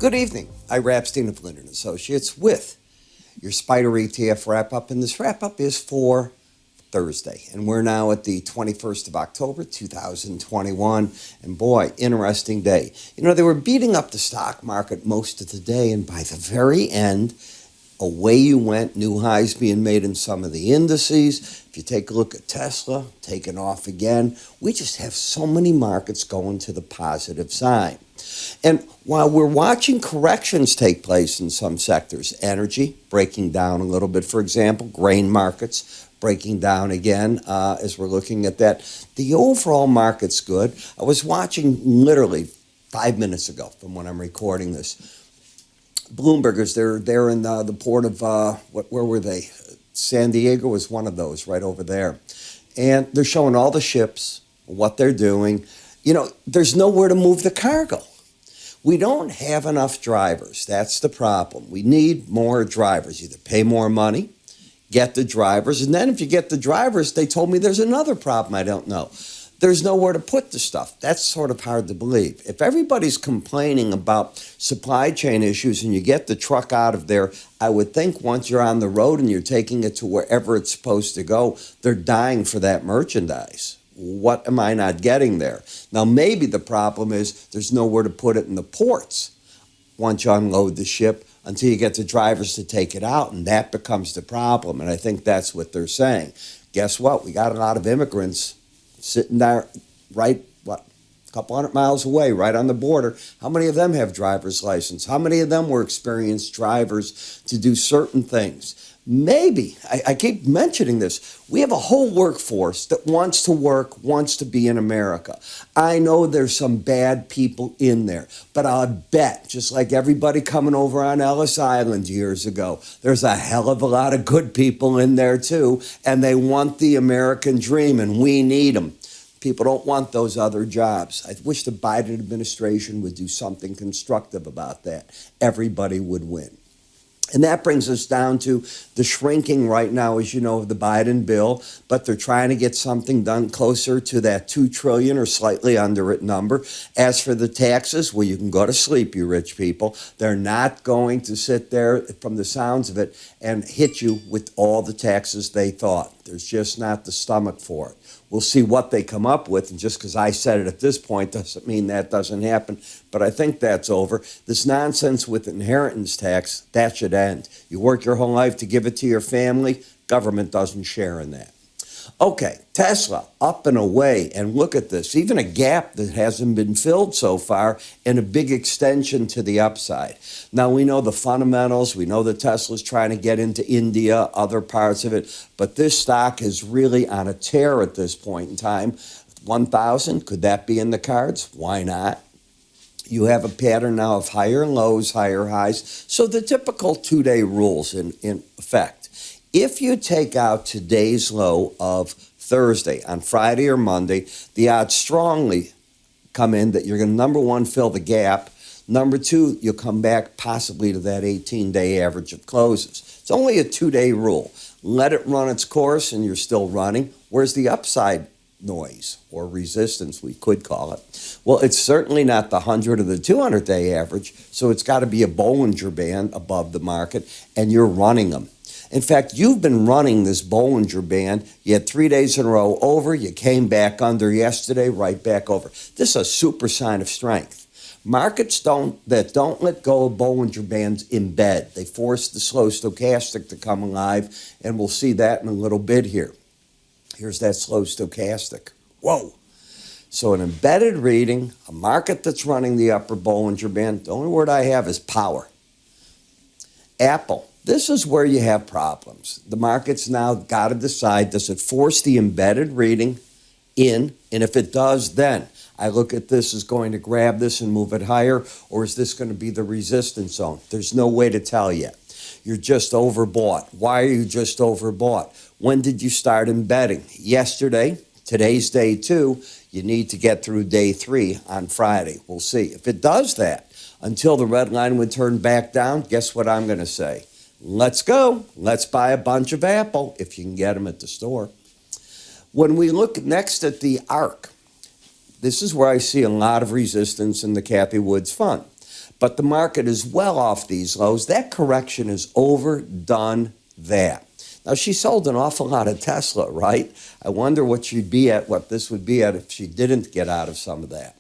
Good evening. Ira Epstein of Linn & Associates with your SPDR ETF wrap-up, and this wrap-up is for Thursday, and we're now at the 21st of October, 2021, and boy, interesting day. You know, they were beating up the stock market most of the day, and by the very end, away you went, new highs being made in some of the indices. If you take a look at Tesla, taking off again, we just have so many markets going to the positive side. And while we're watching corrections take place in some sectors, energy breaking down a little bit, for example, grain markets breaking down again as we're looking at that, the overall market's good. I was watching literally 5 minutes ago from when I'm recording this. Bloombergers, they're in the port of, where were they? San Diego was one of those right over there. And they're showing all the ships, what they're doing. You know, there's nowhere to move the cargo. We don't have enough drivers. That's the problem. We need more drivers. Either pay more money, get the drivers, and then if you get the drivers, they told me there's another problem I don't know. There's nowhere to put the stuff. That's sort of hard to believe. If everybody's complaining about supply chain issues and you get the truck out of there, I would think once you're on the road and you're taking it to wherever it's supposed to go, they're dying for that merchandise. What am I not getting there? Now, maybe the problem is there's nowhere to put it in the ports once you unload the ship until you get the drivers to take it out, and that becomes the problem, and I think that's what they're saying. Guess what? We got a lot of immigrants sitting there a couple hundred miles away, right on the border. How many of them have driver's license? How many of them were experienced drivers to do certain things? Maybe, I keep mentioning this, we have a whole workforce that wants to work, wants to be in America. I know there's some bad people in there, but I'll bet, just like everybody coming over on Ellis Island years ago, there's a hell of a lot of good people in there too, and they want the American dream, and we need them. People don't want those other jobs. I wish the Biden administration would do something constructive about that. Everybody would win. And that brings us down to the shrinking right now, as you know, of the Biden bill, but they're trying to get something done closer to that $2 trillion or slightly under it number. As for the taxes, well, you can go to sleep, you rich people. They're not going to sit there, from the sounds of it, and hit you with all the taxes they thought. There's just not the stomach for it. We'll see what they come up with, and just because I said it at this point doesn't mean that doesn't happen, but I think that's over. This nonsense with inheritance tax, that should end. You work your whole life to give it to your family, government doesn't share in that. Okay, Tesla, up and away, and look at this. Even a gap that hasn't been filled so far and a big extension to the upside. Now, we know the fundamentals. We know that Tesla's trying to get into India, other parts of it, but this stock is really on a tear at this point in time. 1,000, could that be in the cards? Why not? You have a pattern now of higher lows, higher highs, so the typical two-day rules in effect. If you take out today's low of Thursday, on Friday or Monday, the odds strongly come in that you're going to, number one, fill the gap. Number two, you'll come back possibly to that 18-day average of closes. It's only a two-day rule. Let it run its course and you're still running. Where's the upside noise or resistance, we could call it? Well, it's certainly not the 100 or the 200-day average, so it's got to be a Bollinger Band above the market, and you're running them. In fact, you've been running this Bollinger Band. You had 3 days in a row over. You came back under yesterday, right back over. This is a super sign of strength. Markets that don't let go of Bollinger Bands embed. They force the slow stochastic to come alive, and we'll see that in a little bit here. Here's that slow stochastic. Whoa. So an embedded reading, a market that's running the upper Bollinger Band, the only word I have is power. Apple. This is where you have problems. The market's now got to decide, does it force the embedded reading in? And if it does, then I look at this as going to grab this and move it higher, or is this going to be the resistance zone? There's no way to tell yet. You're just overbought. Why are you just overbought? When did you start embedding? Yesterday. Today's day 2. You need to get through day 3 on Friday. We'll see. If it does that, until the red line would turn back down, guess what I'm going to say? Let's go. Let's buy a bunch of Apple if you can get them at the store. When we look next at the ARK, this is where I see a lot of resistance in the Cathie Woods fund. but the market is well off these lows. That correction is overdone that. Now, she sold an awful lot of Tesla, right? I wonder what she'd be at, what this would be at if she didn't get out of some of that.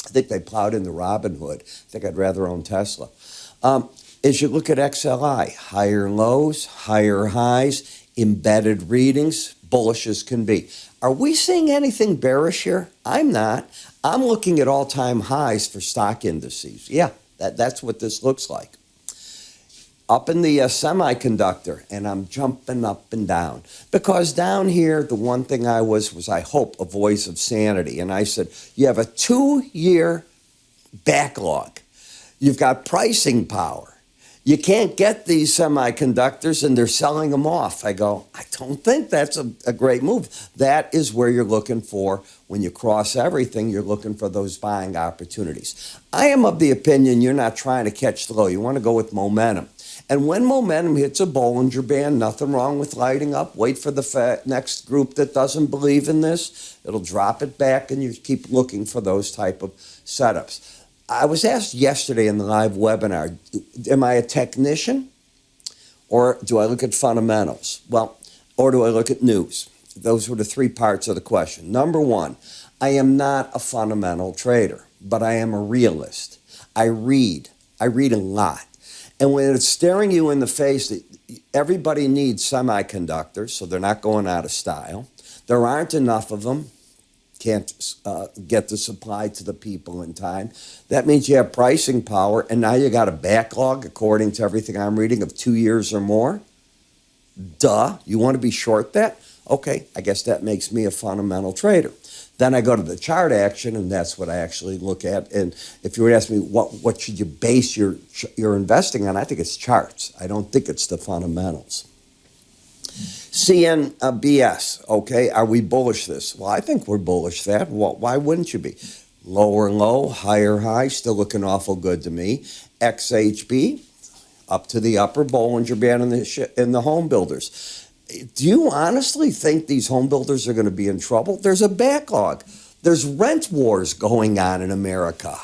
I think they plowed into Robinhood. I think I'd rather own Tesla. As you look at XLI, higher lows, higher highs, embedded readings, bullish as can be. Are we seeing anything bearish here? I'm not. I'm looking at all-time highs for stock indices. Yeah, that's what this looks like. Up in the semiconductor, and I'm jumping up and down. Because down here, the one thing I was, I hope, a voice of sanity. And I said, you have a 2-year backlog. You've got pricing power. You can't get these semiconductors, and they're selling them off. I go, I don't think that's a great move. That is where you're looking for. When you cross everything, you're looking for those buying opportunities. I am of the opinion you're not trying to catch the low. You want to go with momentum. And when momentum hits a Bollinger Band, nothing wrong with lighting up. Wait for the next group that doesn't believe in this. It'll drop it back, and you keep looking for those type of setups. I was asked yesterday in the live webinar, am I a technician or do I look at fundamentals? Well, or do I look at news? Those were the 3 parts of the question. Number 1, I am not a fundamental trader, but I am a realist. I read a lot. And when it's staring you in the face that everybody needs semiconductors, so they're not going out of style, there aren't enough of them, can't get the supply to the people in time. That means you have pricing power, and now you got a backlog, according to everything I'm reading, of 2 years or more. Duh, you want to be short that? Okay, I guess that makes me a fundamental trader. Then I go to the chart action, and that's what I actually look at. And if you were to ask me what should you base your investing on, I think it's charts. I don't think it's the fundamentals. CNBS, okay, are we bullish this? Well, I think we're bullish that. Well, why wouldn't you be? Lower low, higher high, still looking awful good to me. XHB, up to the upper Bollinger Band in the home builders. Do you honestly think these home builders are going to be in trouble? There's a backlog. There's rent wars going on in America.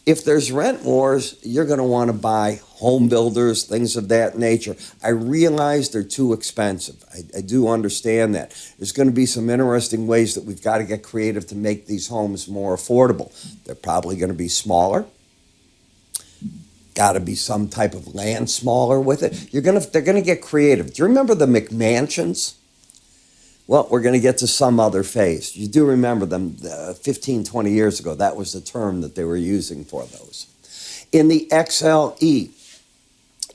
If there's rent wars, you're going to want to buy home builders, things of that nature. I realize they're too expensive. I do understand that. There's going to be some interesting ways that we've got to get creative to make these homes more affordable. They're probably going to be smaller. Got to be some type of land smaller with it. They're going to get creative. Do you remember the McMansions? Well, we're going to get to some other phase. You do remember them 15, 20 years ago. That was the term that they were using for those. In the XLE,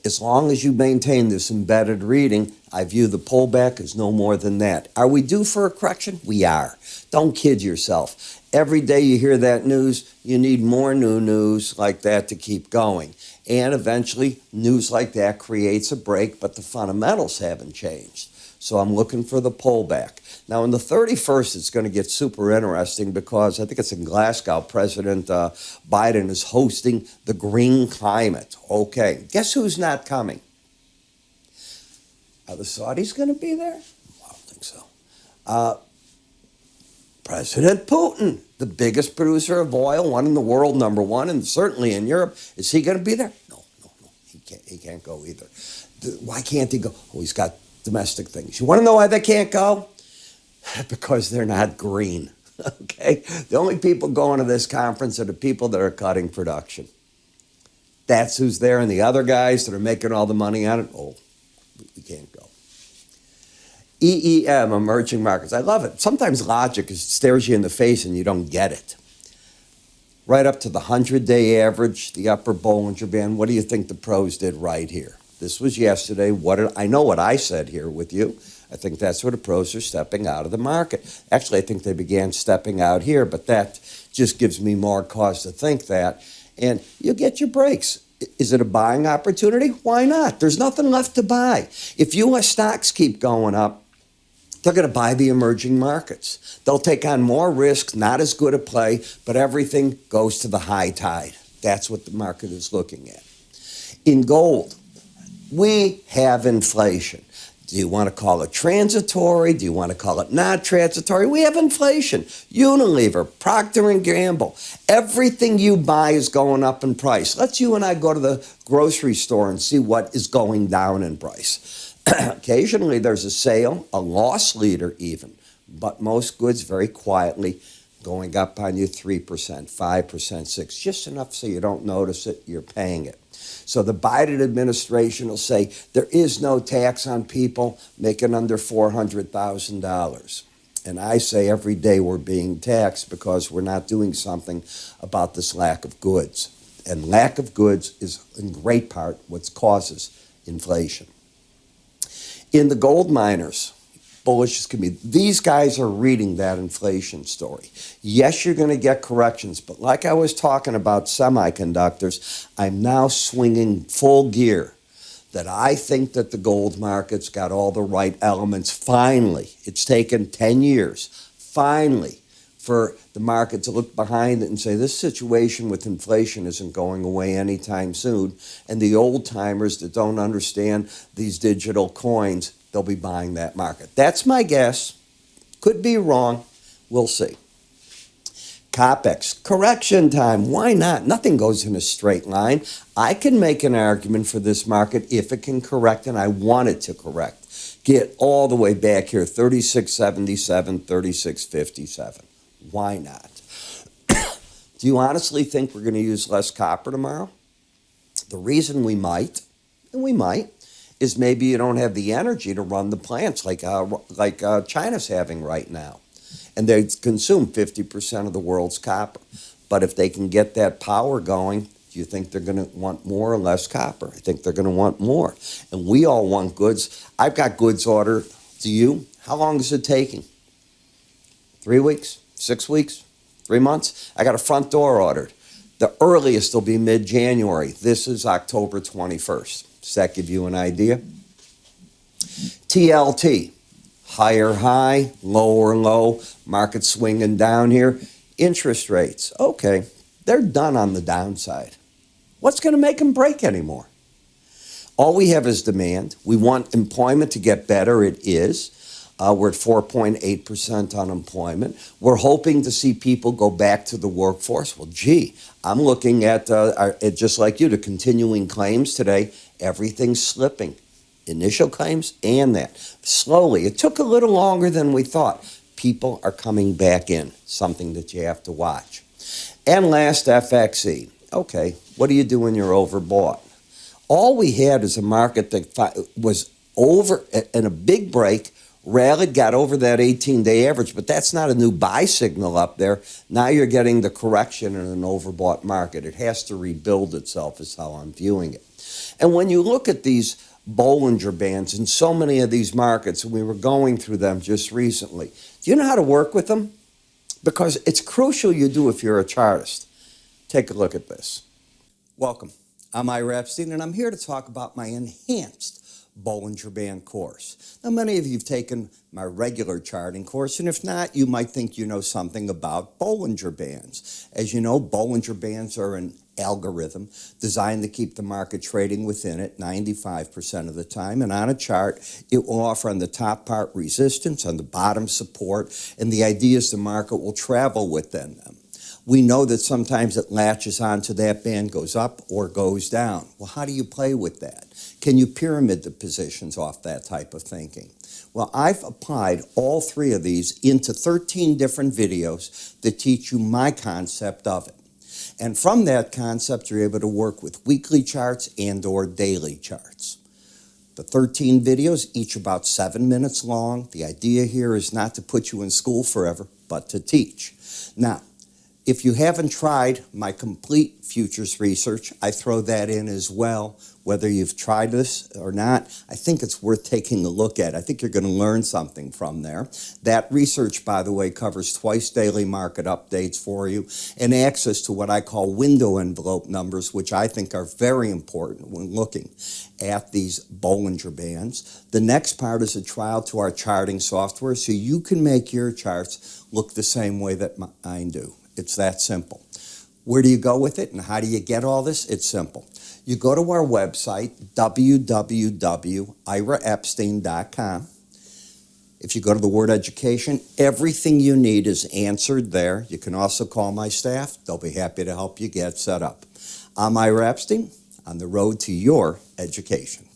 as long as you maintain this embedded reading, I view the pullback as no more than that. Are we due for a correction? We are. Don't kid yourself. Every day you hear that news, you need more new news like that to keep going. And eventually, news like that creates a break, but the fundamentals haven't changed. So I'm looking for the pullback. Now, on the 31st, it's going to get super interesting because I think it's in Glasgow. President Biden is hosting the green climate. Okay, guess who's not coming? Are the Saudis going to be there? I don't think so. President Putin, the biggest producer of oil, one in the world, number one, and certainly in Europe. Is he going to be there? No. He can't go either. Why can't he go? Oh, he's got domestic things. You want to know why they can't go? Because they're not green, okay? The only people going to this conference are the people that are cutting production. That's who's there, and the other guys that are making all the money on it, oh, we can't go. EEM, emerging markets. I love it. Sometimes logic stares you in the face and you don't get it. Right up to the 100-day average, the upper Bollinger Band. What do you think the pros did right here? This was yesterday. I know what I said here with you. I think that's where the pros are stepping out of the market. Actually, I think they began stepping out here, but that just gives me more cause to think that. And you'll get your breaks. Is it a buying opportunity? Why not? There's nothing left to buy. If U.S. stocks keep going up, they're going to buy the emerging markets. They'll take on more risk, not as good a play, but everything goes to the high tide. That's what the market is looking at. In gold, we have inflation. Do you want to call it transitory? Do you want to call it not transitory? We have inflation. Unilever, Procter & Gamble. Everything you buy is going up in price. Let's you and I go to the grocery store and see what is going down in price. Occasionally there's a sale, a loss leader even, but most goods very quietly going up on you 3%, 5%, 6%, just enough so you don't notice it, you're paying it. So the Biden administration will say there is no tax on people making under $400,000. And I say every day we're being taxed because we're not doing something about this lack of goods. And lack of goods is in great part what causes inflation. In the gold miners, bullish as can be. These guys are reading that inflation story. Yes, you're going to get corrections, but like I was talking about semiconductors, I'm now swinging full gear that I think that the gold market's got all the right elements. Finally, it's taken 10 years, finally, for the market to look behind it and say this situation with inflation isn't going away anytime soon. And the old timers that don't understand these digital coins, they'll be buying that market. That's my guess. Could be wrong. We'll see. COPEX, correction time. Why not? Nothing goes in a straight line. I can make an argument for this market if it can correct, and I want it to correct. Get all the way back here, 36.77, 36.57. Why not? Do you honestly think we're going to use less copper tomorrow? The reason we might, and we might, is maybe you don't have the energy to run the plants like China's having right now. And they consume 50% of the world's copper. But if they can get that power going, do you think they're going to want more or less copper? I think they're going to want more. And we all want goods. I've got goods ordered. Do you? How long is it taking? 3 weeks? 6 weeks? 3 months? I got a front door ordered. The earliest will be mid-January. This is October 21st. Does that give you an idea? TLT, higher high, lower low, market swinging down here. Interest rates, okay, they're done on the downside. What's going to make them break anymore? All we have is demand. We want employment to get better. It is. We're at 4.8% unemployment. We're hoping to see people go back to the workforce. Well, gee, I'm looking at, just like you, the continuing claims today. Everything's slipping. Initial claims and that. Slowly. It took a little longer than we thought. People are coming back in, something that you have to watch. And last, FXE. Okay, what do you do when you're overbought? All we had is a market that was over in a big break, rallied, got over that 18-day average, but that's not a new buy signal up there. Now you're getting the correction in an overbought market. It has to rebuild itself is how I'm viewing it. And when you look at these Bollinger Bands in so many of these markets, and we were going through them just recently, do you know how to work with them? Because it's crucial you do if you're a chartist. Take a look at this. Welcome. I'm Ira Epstein, and I'm here to talk about my enhanced Bollinger Band course. Now, many of you have taken my regular charting course, and if not, you might think you know something about Bollinger Bands. As you know, Bollinger Bands are an algorithm designed to keep the market trading within it 95% of the time, and on a chart, it will offer on the top part resistance, on the bottom support, and the idea is the market will travel within them. We know that sometimes it latches onto that band, goes up or goes down. Well, how do you play with that? Can you pyramid the positions off that type of thinking? Well, I've applied all three of these into 13 different videos that teach you my concept of it. And from that concept, you're able to work with weekly charts and or daily charts. The 13 videos, each about 7 minutes long. The idea here is not to put you in school forever, but to teach. Now, if you haven't tried my complete futures research, I throw that in as well. Whether you've tried this or not, I think it's worth taking a look at. I think you're going to learn something from there. That research, by the way, covers twice daily market updates for you and access to what I call window envelope numbers, which I think are very important when looking at these Bollinger Bands. The next part is a trial to our charting software so you can make your charts look the same way that mine do. It's that simple. Where do you go with it and how do you get all this? It's simple. You go to our website, www.iraepstein.com. If you go to the word education, everything you need is answered there. You can also call my staff. They'll be happy to help you get set up. I'm Ira Epstein, on the road to your education.